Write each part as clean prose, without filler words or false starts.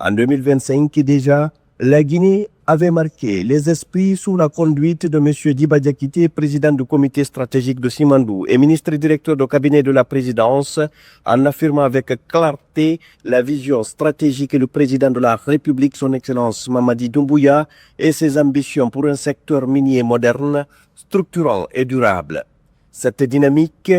En 2025 déjà, la Guinée avait marqué les esprits sous la conduite de M. Diba Diakité, président du comité stratégique de Simandou et ministre directeur du cabinet de la présidence, en affirmant avec clarté la vision stratégique du président de la République, son Excellence Mamadi Doumbouya, et ses ambitions pour un secteur minier moderne, structurant et durable. Cette dynamique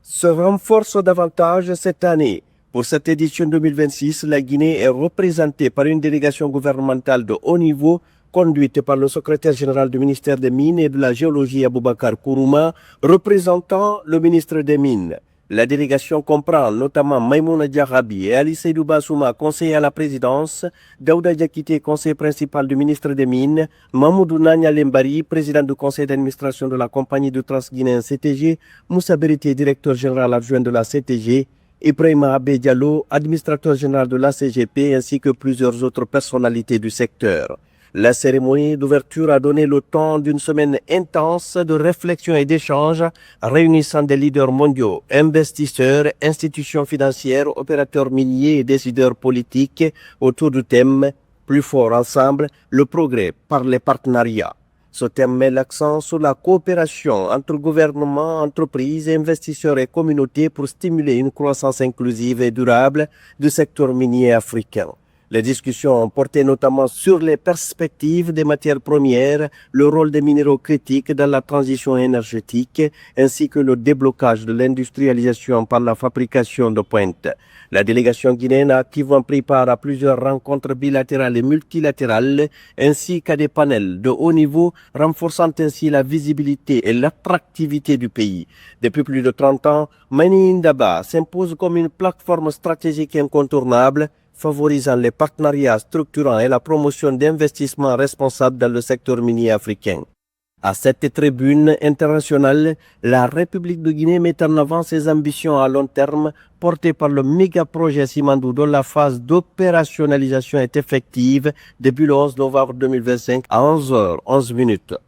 se renforce davantage cette année. Pour cette édition 2026, la Guinée est représentée par une délégation gouvernementale de haut niveau conduite par le secrétaire général du ministère des Mines et de la Géologie Aboubakar Kourouma, représentant le ministre des Mines. La délégation comprend notamment Maïmouna Diarabi et Ali Seydou Bassouma, conseiller à la présidence, Daouda Diakité, conseiller principal du ministre des Mines, Mamoudou Nanya Lembari, président du conseil d'administration de la compagnie de Transguinéen CTG, Moussa Berité, directeur général adjoint de la CTG, Ibrahima Abé Diallo, administrateur général de la CGP, ainsi que plusieurs autres personnalités du secteur. La cérémonie d'ouverture a donné le temps d'une semaine intense de réflexion et d'échange, réunissant des leaders mondiaux, investisseurs, institutions financières, opérateurs miniers et décideurs politiques autour du thème « Plus fort ensemble, le progrès par les partenariats ». Ce thème met l'accent sur la coopération entre gouvernements, entreprises, investisseurs et communautés pour stimuler une croissance inclusive et durable du secteur minier africain. Les discussions ont porté notamment sur les perspectives des matières premières, le rôle des minéraux critiques dans la transition énergétique, ainsi que le déblocage de l'industrialisation par la fabrication de pointe. La délégation guinéenne a activement pris part à plusieurs rencontres bilatérales et multilatérales, ainsi qu'à des panels de haut niveau, renforçant ainsi la visibilité et l'attractivité du pays. Depuis plus de 30 ans, Mani Indaba s'impose comme une plateforme stratégique incontournable, favorisant les partenariats structurants et la promotion d'investissements responsables dans le secteur minier africain. À cette tribune internationale, la République de Guinée met en avant ses ambitions à long terme portées par le méga-projet Simandou dont la phase d'opérationnalisation est effective depuis le 11 novembre 2025 à 11h11.